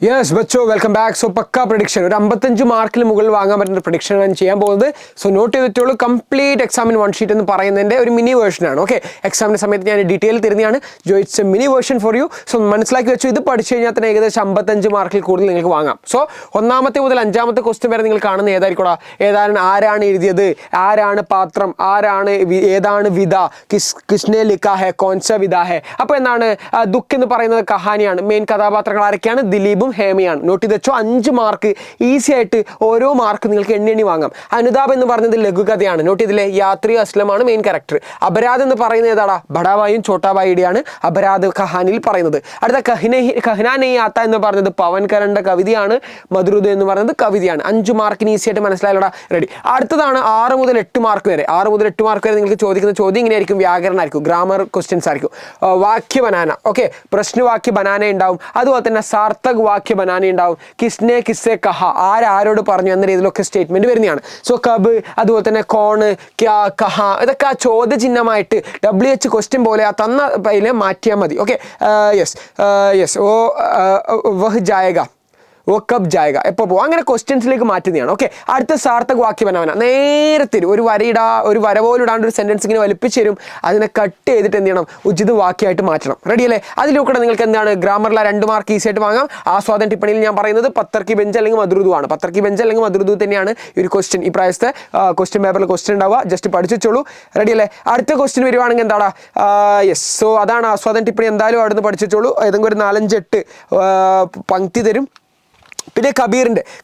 Yes ബച്ചോ welcome back. So പക്ക prediction ഒരു 55 മാർക്കിൽ മുകളിൽ വാങ്ങാൻ പറ്റുന്ന പ്രഡിക്ഷൻ ആണ് ചെയ്യാൻ പോകുന്നത്. സോ നോട്ട് ചെയ്തിട്ടുള്ളൂ, കംപ്ലീറ്റ് എക്സാമിൻ വൺ ഷീറ്റ് എന്ന് പറയുന്നതിൻ്റെ ഒരു മിനി വേർഷനാണ്. ഓക്കെ, എക്സാമിൻ്റെ സമയത്ത് ഞാൻ ഡീറ്റെയിൽ തരുന്നതാണ്. It's A mini version for you. So മനസ്സിലാക്കി വെച്ചു, ഇത് പഠിച്ചു കഴിഞ്ഞാൽ തന്നെ ഏകദേശം 55 മാർക്കിൽ കൂടുതൽ നിങ്ങൾക്ക് വാങ്ങാം. സോ ഒന്നാമത്തെ മുതൽ 5ാമത്തെ ക്വസ്റ്റ്യൻ വരെ നിങ്ങൾ കാണുന്ന ഏതായിരിക്കും? ആരാണ് എഴുതിയത്, ആരാണ് പാത്രം, ഏതാണ് വിധ, കിസ്നെ ലിഖാ ഹെ, കോൺസ വിധ ഹെ. അപ്പോൾ എന്താണ് ദുഃഖ് എന്ന് പറയുന്നത് കഹാനിയാണ്. മെയിൻ കഥാപാത്രങ്ങൾ ആരൊക്കെയാണ്? ദിലീപും ഹേമയാണ്. നോട്ട് ചെയ്ത് വെച്ചോ, 5 മാർക്ക് ഈസി ആയിട്ട് ഓരോ മാർക്ക് നിങ്ങൾക്ക് എണ്ണി വാങ്ങാം. അനുതാപ് എന്ന് പറയുന്നത് ലഘുകഥയാണ്. നോട്ട് ചെയ്തില്ലേ? യാത്രി അസ്ലമാണ് മെയിൻ ക്യാരക്ടർ. അപരാധ് എന്ന് പറയുന്നത് ഏതാടാ? ബഡാബായും ചോട്ടാബായിയുടെയാണ് അപരാധ് കഹാനിയിൽ പറയുന്നത്. അടുത്ത കഹ്നാ നെയ് ആത്ത എന്ന് പറയുന്നത് പവൻകരന്റെ കവിതയാണ്. മധുരുദ് എന്ന് പറയുന്നത് കവിതയാണ്. 5 മാർക്കിന് ഈസി ആയിട്ട് മനസ്സിലായല്ലോടാ? റെഡി. അടുത്തതാണ് 6 മുതൽ 8 മാർക്ക് വരെ. 6 മുതൽ 8 മാർക്ക് വരെ നിങ്ങൾക്ക് ചോദിക്കുന്ന ചോദ്യം ഇങ്ങനെയായിരിക്കും. വ്യാകരണമായിരിക്കും, ഗ്രാമർ ക്വസ്റ്റ്യൻസ് ആയിരിക്കും. വാക്യ ബനാന, ഓക്കെ, പ്രശ്നവാക്യ ബനാന ഉണ്ടാവും. അതുപോലെ തന്നെ സാർത്ഥക് വാക്യ ബനാന ഉണ്ടാവും. കിസ്നെ കിസ്സെ കഹ, ആരോട് പറഞ്ഞു എന്ന രീതിയിലൊക്കെ സ്റ്റേറ്റ്മെന്റ് വരുന്നതാണ്. സോ കബ്, അതുപോലെ തന്നെ കോണ്, ക്യാ, കഹ, ഇതൊക്കെ ആ ചോദ്യചിഹ്നമായിട്ട് WH ക്വസ്റ്റ്യൻ പോലെ ആ തന്ന പൈലെ മാറ്റിയാൽ മതി. ഓക്കെ, യെസ് ഓ വഹ് ജായക, ഓ കബ് ജായക, എപ്പോൾ പോകും, അങ്ങനെ ക്വസ്റ്റ്യൻസിലേക്ക് മാറ്റുന്നതാണ്. ഓക്കെ, അടുത്ത സാർത്ഥക് വാക്യ ബനാന നേരെ തരും. ഒരു വര പോലും ഇടാണ്ട് ഒരു സെന്റൻസ് ഇങ്ങനെ വലിപ്പിച്ച് തരും. അതിനെ കട്ട് ചെയ്തിട്ട് എന്ത് ചെയ്യണം? ഉചിത വാക്യമായിട്ട് മാറ്റണം. റെഡി അല്ലേ? അതിലൂടെ നിങ്ങൾക്ക് എന്താണ് ഗ്രാമറിലെ 2 മാർക്ക് ഈസി ആയിട്ട് വാങ്ങാം. ആസ്വാദന ടിപ്പണിയിൽ ഞാൻ പറയുന്നത് പത്തർക്കി ബെഞ്ച് അല്ലെങ്കിൽ മധുരുദു ആണ്. പത്തർക്കി ബെഞ്ച് അല്ലെങ്കിൽ മധുരുദു തന്നെയാണ് ഈ ഒരു ക്വസ്റ്റ്യൻ. ഈ പ്രാവശ്യത്തെ ക്വസ്റ്റ്യൻ പേപ്പറിൽ ക്വസ്റ്റ്യൻ ഉണ്ടാവുക. ജസ്റ്റ് പഠിച്ചോളൂ. റെഡി അല്ലേ? അടുത്ത ക്വസ്റ്റ്യൻ വരുവാണെങ്കിൽ എന്താണ്? യെസ്, സോ അതാണ് ആസ്വാദന ടിപ്പണി. എന്തായാലും അവിടെ നിന്ന് പഠിച്ചോളൂ. ഏതെങ്കിലും ഒരു 4-5-8 പങ്ക്തി തരും. പിന്നെ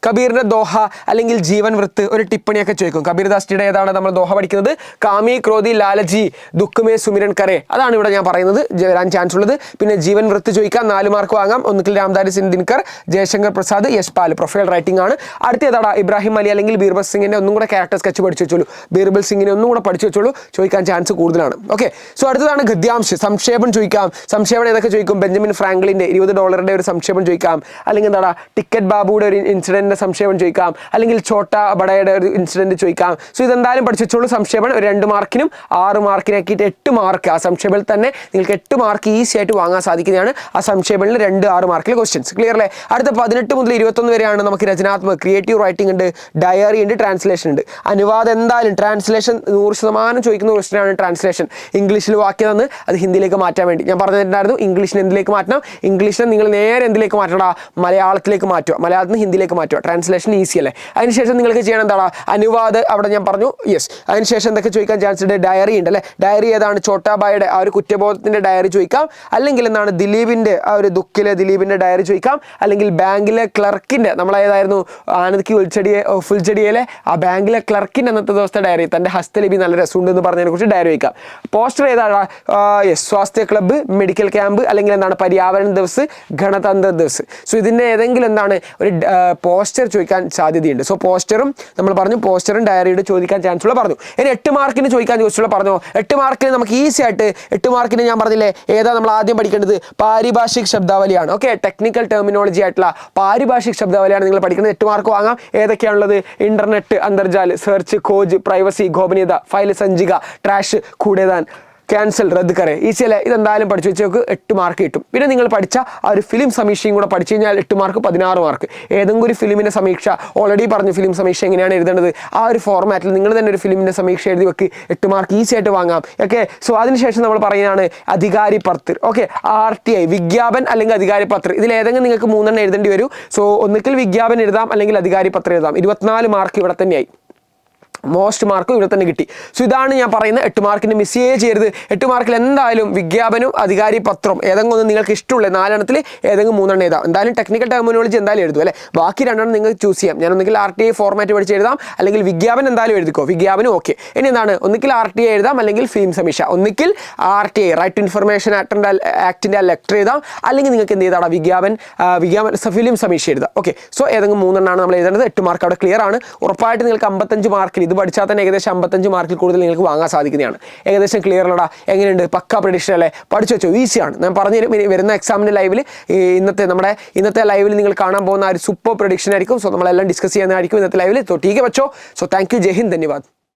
കബീറിന്റെ ദോഹ അല്ലെങ്കിൽ ജീവൻ വൃത്ത് ഒരു ടിപ്പണിയൊക്കെ ചോദിക്കും. കബീർ ദാസ്ജിയുടെ ഏതാണ് നമ്മൾ ദോഹ പഠിക്കുന്നത്? കാമി ക്രോധി ലാലജി ദുഃഖമേ സുമിരൻ കരേ, അതാണ് ഇവിടെ ഞാൻ പറയുന്നത് വരാൻ ചാൻസ് ഉള്ളത്. പിന്നെ ജീവൻ വൃത്ത് ചോദിക്കാം, 4 മാർക്ക് വാങ്ങാം. ഒന്നുകിൽ രാംധാരി സിംഗ് ദിൻകർ, ജയശങ്കർ പ്രസാദ്, യശ്പാൽ. പ്രൊഫൈൽ റൈറ്റിംഗ് ആണ്. അടുത്ത ഏതാടാ? ഇബ്രാഹിം അലി അല്ലെങ്കിൽ ബീർബൽ സിംഗിന്റെ ഒന്നും കൂടെ ക്യാരക്ടർ സ്കെച്ച് പഠിച്ചു വെച്ചോളൂ. ബീർബൽ സിംഗിനെ ഒന്നും കൂടെ പഠിച്ചു വെച്ചോളൂ, ചോദിക്കാൻ ചാൻസ് കൂടുതലാണ്. ഓക്കെ, സോ അടുത്തതാണ് ഗദ്യാംശ്. സംക്ഷേപം ചോദിക്കാം. സംക്ഷേപം ഏതൊക്കെ ചോദിക്കും? ബെഞ്ചമിൻ ഫ്രാങ്ക്ലിന്റെ $20 ഒരു സംക്ഷേപം ചോദിക്കാം. അല്ലെങ്കിൽ എന്താടാ? ടിക്കറ്റ് ബാബുയുടെ ഒരു ഇൻസിഡന്റിന്റെ സംശയം ചോദിക്കാം. അല്ലെങ്കിൽ ഛോട്ടാ ബഡയുടെ ഒരു ഇൻസിഡന്റ് ചോദിക്കാം. സോ ഇതെന്തായാലും പഠിച്ചു വെച്ചോളൂ. സംശയം ഒരു 2 മാർക്കിനും 6 മാർക്കിനാക്കിയിട്ട് 8 മാർക്ക്. ആ സംശയത്തിൽ തന്നെ നിങ്ങൾക്ക് 8 മാർക്ക് ഈസി ആയിട്ട് വാങ്ങാൻ സാധിക്കുന്നതാണ്. ആ സംശയങ്ങളിൽ 2-6 മാർക്കിൽ ക്വസ്റ്റ്യൻസ്. ക്ലിയർ അല്ലേ? അടുത്ത 18 മുതൽ 21 വരെയാണ് നമുക്ക് രചനാത്മക ക്രിയേറ്റീവ് റൈറ്റിംഗ് ഉണ്ട്, ഡയറി ഉണ്ട്, ട്രാൻസ്ലേഷൻ ഉണ്ട്. അനുവാദം എന്തായാലും ട്രാൻസ്ലേഷൻ 100% ചോദിക്കുന്ന ക്വസ്റ്റ്യനാണ് ട്രാൻസ്ലേഷൻ. ഇംഗ്ലീഷിൽ വാക്യം തന്ന് അത് ഹിന്ദിയിലേക്ക് മാറ്റാൻ വേണ്ടി ഞാൻ പറഞ്ഞിട്ടുണ്ടായിരുന്നു. ഇംഗ്ലീഷിന് എന്തിലേക്ക് മാറ്റണം? ഇംഗ്ലീഷിനെ നിങ്ങൾ നേരെ എന്തിലേക്ക് മാറ്റണം? മലയാളത്തിലേക്ക് മാറ്റുക. മലയാളത്തിൽ ഹിന്ദിയിലേക്ക് മാറ്റുക. ട്രാൻസ്ലേഷൻ ഈസി അല്ലേ? അതിനുശേഷം നിങ്ങൾക്ക് ചെയ്യണം എന്താണ്? അനുവാദ് അവിടെ ഞാൻ പറഞ്ഞു. യെസ്, അതിനുശേഷം എന്തൊക്കെ ചോദിക്കാൻ ചാൻസ് ഉണ്ട്? ഡയറി ഉണ്ട് അല്ലേ? ഡയറി ഏതാണ്? ചോട്ടാബായുടെ ആ ഒരു കുറ്റബോധത്തിന്റെ ഡയറി ചോദിക്കാം. അല്ലെങ്കിൽ എന്താണ്? ദിലീപിന്റെ ആ ഒരു ദുഃഖിലെ ദിലീപിന്റെ ഡയറി ചോദിക്കാം. അല്ലെങ്കിൽ ബാങ്കിലെ ക്ലർക്കിന്റെ, നമ്മളേതായിരുന്നു ആനന്ദ് കി ഫുൽജഡിയയിലെ ആ ബാങ്കിലെ ക്ലർക്കിന്റെ അന്നത്തെ ദിവസത്തെ ഡയറി, തന്റെ ഹസ്തലിപി നല്ല രസമുണ്ട് എന്ന് പറഞ്ഞതിനെ കുറിച്ച് ഡയറി വയ്ക്കാം. പോസ്റ്റർ ഏതാണ്? Yes, Swasthya club, medical camp, അല്ലെങ്കിൽ എന്താണ്? പര്യാവരണ ദിവസ്, ഗണതന്ത്ര ദിവസ്. സോ ഇതിന്റെ ഏതെങ്കിലും എന്താണ് ഒരു പോസ്റ്റർ ചോദിക്കാൻ സാധ്യതയുണ്ട്. സോ പോസ്റ്ററും നമ്മൾ പറഞ്ഞു, പോസ്റ്ററും ഡയറിയുടെ ചോദിക്കാൻ ചാൻസ് ഉള്ള പറഞ്ഞു. ഇനി 8 മാർക്കിന് ചോദിക്കാൻ ചോദിച്ചുള്ള പറഞ്ഞു. 8 മാർക്കിന് നമുക്ക് ഈസി ആയിട്ട് 8 മാർക്കിന് ഞാൻ പറഞ്ഞില്ലേ ഏതാ നമ്മൾ ആദ്യം പഠിക്കേണ്ടത്? പാരിഭാഷിക് ശബ്ദാവലിയാണ്. ഓക്കെ, ടെക്നിക്കൽ ടെർമിനോളജി ആയിട്ടുള്ള പാരിഭാഷിക് ശബ്ദാവലിയാണ് നിങ്ങൾ പഠിക്കുന്നത്. 8 മാർക്ക് വാങ്ങാം. ഏതൊക്കെയാണുള്ളത്? ഇന്റർനെറ്റ്, അന്തർജാൽ, സെർച്ച്, കോജ്, പ്രൈവസി, ഗോപനീയത, ഫയൽ സഞ്ചിക, ട്രാഷ്, കൂടേതാൻ, ക്യാൻസൽ, റദ്ദ് കറേ. ഈസി അല്ലേ? ഇതെന്തായാലും പഠിച്ചു വെച്ചവർക്ക് 8 മാർക്ക് കിട്ടും. പിന്നെ നിങ്ങൾ പഠിച്ച ആ ഒരു ഫിലിം സമീക്ഷയും കൂടെ പഠിച്ചു കഴിഞ്ഞാൽ 8 മാർക്ക് 16 മാർക്ക്. ഏതെങ്കിലും ഒരു ഫിലിമിൻ്റെ സമീക്ഷ ഓൾറെഡി പറഞ്ഞു. ഫിലിം സമീക്ഷ എങ്ങനെയാണ് എഴുതേണ്ടത്? ആ ഒരു ഫോർമാറ്റിൽ നിങ്ങൾ തന്നെ ഒരു ഫിലിമിൻ്റെ സമീക്ഷ എഴുതി വെക്ക്. 8 മാർക്ക് ഈസി ആയിട്ട് വാങ്ങാം. ഓക്കെ, സോ അതിനുശേഷം നമ്മൾ പറയുന്നതാണ് അധികാരി പത്ര. ഓക്കെ, RTI വിജ്ഞാപൻ അല്ലെങ്കിൽ അധികാരി പത്ര. ഇതിൽ ഏതെങ്കിലും നിങ്ങൾക്ക് 3 എഴുതേണ്ടി വരും. സോ ഒന്നുകിൽ വിജ്ഞാപൻ എഴുതാം അല്ലെങ്കിൽ അധികാരി പത്രം എഴുതാം. 24 മാർക്ക് ഇവിടെ തന്നെയായി. മോസ്റ്റ് മാർക്കും ഇവിടെ തന്നെ കിട്ടി. സോ ഇതാണ് ഞാൻ പറയുന്ന 8 മാർക്കിന് മിസ് ചെയ്യരുത്. 8 മാർക്കിൽ എന്തായാലും വിജ്ഞാപനവും അധികാരി പത്രം ഏതെങ്കിലും ഒന്ന് നിങ്ങൾക്ക് ഇഷ്ടമുള്ള 4 എണ്ണത്തിൽ ഏതെങ്കിലും 3 എഴുതാം. എന്തായാലും ടെക്നിക്കൽ ടെർമിനോളജി എന്തായാലും എഴുതും അല്ലേ? ബാക്കി 2 നിങ്ങൾക്ക് ചൂസ് ചെയ്യാം. ഞാൻ ഒന്നുകിൽ RTI ഫോർമാറ്റ് പഠിച്ച് എഴുതാം, അല്ലെങ്കിൽ വിജ്ഞാപനം എന്തായാലും എഴുതിക്കോ. വിജ്ഞാപനം ഓക്കെ. ഇനി എന്താണ്? ഒന്നുകിൽ RTI എഴുതാം, അല്ലെങ്കിൽ ഫിലിം സമീക്ഷ. ഒന്നുകിൽ RTI റൈറ്റ് ടു ഇൻഫർമേഷൻ ആക്ടിൻ്റെ ലെറ്റർ എഴുതാം, അല്ലെങ്കിൽ നിങ്ങൾക്ക് എന്ത് ചെയ്താടാ? വിജ്ഞാപൻ ഫിലിം സമീക്ഷ എഴുതാം. ഓക്കെ, സോ ഏതെങ്കിലും 3 നമ്മൾ എഴുതേണ്ടത്. 8 മാർക്ക് അവിടെ ക്ലിയർ ആണ്. ഉറപ്പായിട്ട് നിങ്ങൾക്ക് 55 മാർക്കിൽ ഇത് പഠിച്ചാൽ തന്നെ ഏകദേശം 55 മാർക്കിൽ കൂടുതൽ നിങ്ങൾക്ക് വാങ്ങാൻ സാധിക്കുന്നതാണ്. ഏകദേശം ക്ലിയർ അല്ലടാ? എങ്ങനെയുണ്ട്? പക്ക പ്രഡിക്ഷൻ അല്ലേ? പഠിച്ചു വെച്ചോ, ഈസിയാണ്. ഞാൻ പറഞ്ഞു വരുന്ന എക്സാമിൻ്റെ ലൈവിൽ ഇന്നത്തെ ലൈവിൽ നിങ്ങൾ കാണാൻ പോകുന്ന ഒരു സൂപ്പർ പ്രഡിക്ഷൻ ആയിരിക്കും. സോ നമ്മളെല്ലാം ഡിസ്കസ് ചെയ്യുന്നതായിരിക്കും ഇന്നത്തെ ലൈവിൽ. സോ ടീക്ക് വെച്ചോ. So thank you, Jai Hind, ധന്യവാദ്.